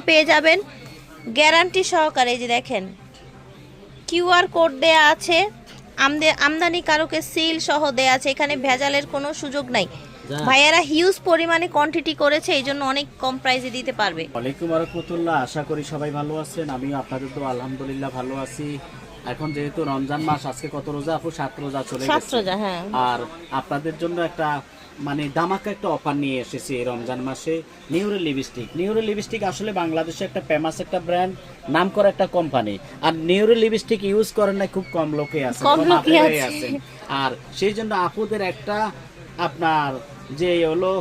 পেয়ে যাবেন গ্যারান্টি সহকারে। এই যে দেখেন কিউআর কোড দেয়া আছে, আমদানিকারকের সিল সহ দেয়া আছে, এখানে ভেজালের কোনো সুযোগ নাই। ভাইয়ারা হিউজ পরিমাণে কোয়ান্টিটি করেছে, এই জন্য অনেক কম প্রাইসে দিতে পারবে। ওয়ালাইকুম রাহমাতুল্লাহ, আশা করি সবাই ভালো আছেন। আমিও আপনাদের তো আলহামদুলিল্লাহ ভালো আছি। এখন যেহেতু রমজান মাস, আজকে কত রোজা আপু? 7 রোজা চলে গেছে। 7 রোজা, হ্যাঁ। আর আপনাদের জন্য একটা মানে ধামাকা একটা অফার নিয়ে এসেছি এই রমজান মাসে। নিউরে লিপস্টিক আসলে বাংলাদেশে একটা ফেমাস একটা ব্র্যান্ড, নাম করা একটা কোম্পানি। আর নিউরে লিপস্টিক ইউজ করেন না খুব কম লোকে আছে, আছেন। আর সেই জন্য আপুদের একটা আপনার যে হলো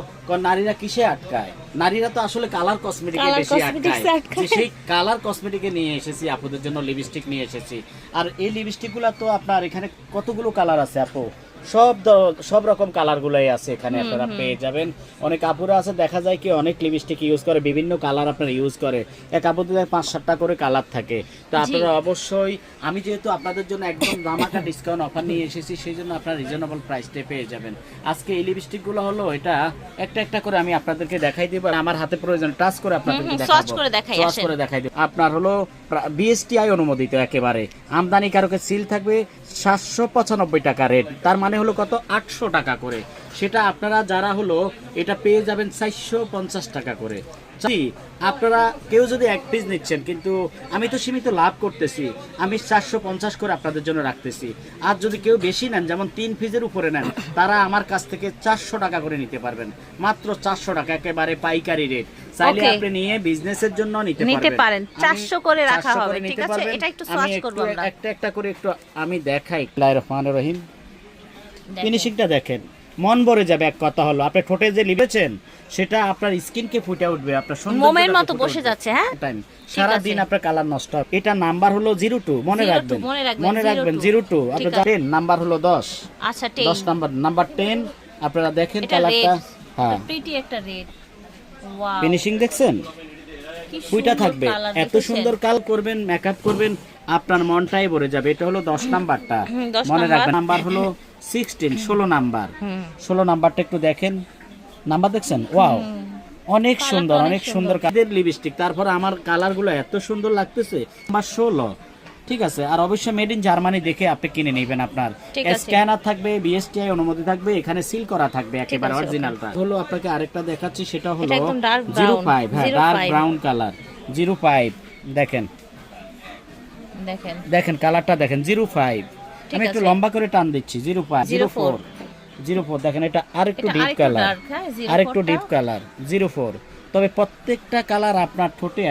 নারীরা কিসে আটকায়, নারীরা তো আসলে কালার কসমেটিকে বেশি আটকায়, সেই কালার কসমেটিকে নিয়ে এসেছি আপুদের জন্য, লিপস্টিক নিয়ে এসেছি। আর এই লিপস্টিক গুলা তো আপনার এখানে কতগুলো কালার আছে আপু, সব রকম কালার গুলাই আছে এখানে আপনারা পেয়ে যাবেন। অনেক আপুরা আছে দেখা যায় কি অনেক লিপস্টিক ইউজ করে, বিভিন্ন কালার আপনারা ইউজ করে, এক আপুদের 5-7টা করে কালার থাকে। তো আপনারা অবশ্যই, আমি যেহেতু আপনাদের জন্য একদম ধামাকা ডিসকাউন্ট অফার নিয়ে এসেছি, সেই জন্য আপনারা রিজনেবল প্রাইসে পেয়ে যাবেন। আজকে এই লিপস্টিক গুলো হলো, এটা একটা একটা করে আমি আপনাদেরকে দেখাই দিব। আমার হাতে প্রয়োজন টাচ করে আপনাদেরকে দেখাবো, সোয়াচ করে দেখাই দিব। আপনার হলো বিএসটিআই অনুমোদিত, একেবারে আমদানিকারকের সিল থাকবে, 795 টাকা রেট, তার মানে হলো কত, 800 টাকা করে। সেটা আপনারা যারা হলো এটা পেয়ে যাবেন 450 টাকা করে। আপনারা কেউ যদি এক পিস নিচ্ছেন, কিন্তু আমি তো সীমিত লাভ করতেছি, আমি 450 করে আপনাদের জন্য রাখতেছি। আর যদি কেউ বেশি নেন, যেমন 3 পিসের উপরে নেন, তারা আমার কাছ থেকে 400 টাকা করে নিতে পারবেন, মাত্র 400 টাকা, একেবারে পাইকারি রেট। চাইলে আপনি নিয়ে বিজনেসের জন্য নিতে পারেন। 400 করে রাখা হবে, ঠিক আছে? এটা একটু সোয়াচ করব আমরা, একটা একটা করে একটু আমি দেখাই। বিসমিল্লাহির রহমানির রহিম। ফিনিশিংটা দেখেন, মন ভরে যাবে। এক কথা হলো, আপনি ঠোঁটে যে লিখেছেন সেটা আপনার স্কিনকে ফুটে উঠবে, আপনার সুন্দর মোমের মতো বসে যাচ্ছে। হ্যাঁ, সারা দিন আপনার কালার নষ্ট হবে। এটা নাম্বার হলো 02, মনে রাখবেন 02। আপনার 10 নাম্বার হলো 10। আচ্ছা, 10 নাম্বার 10। আপনারা দেখেন কালারটা, হ্যাঁ, প্রিটি একটা রেড। ওয়াও, ফিনিশিং দেখছেন, ফুইটা থাকবে। এত সুন্দর কাল করবেন, মেকআপ করবেন, আপনার মনটাই ভরে যাবে। এটা হলো 10 নাম্বারটা, মনে রাখবেন। নাম্বার হলো 16, 16 নাম্বার। 16 নাম্বারটা একটু দেখেন, নাম্বার দেখছেন? ওয়াও, অনেক সুন্দর, অনেক সুন্দর কাদের লিপস্টিক। তারপর আমার কালারগুলো এত সুন্দর লাগতেছে। নাম্বার 16, ঠিক আছে? আর অবশ্যই মেড ইন জার্মানি দেখে আপনি কিনে নেবেন। আপনার স্ক্যানার থাকবে, বিএসটিআই অনুমতি থাকবে, এখানে সিল করা থাকবে, একেবারে অরিজিনালটা হলো। আপনাকে আরেকটা দেখাচ্ছি, সেটা হলো 05, হ্যাঁ, ডার্ক ব্রাউন কালার 05। দেখেন দেখেন কালারটা দেখেন, 05। আমি একটু লম্বা করে টান দিচ্ছি, 04। দেখেন, এটা আরেকটু ডিপ কালার, আরেকটু ডিপ কালার 04। তবে প্রত্যেকটা কালার আপনার ঠোঁটে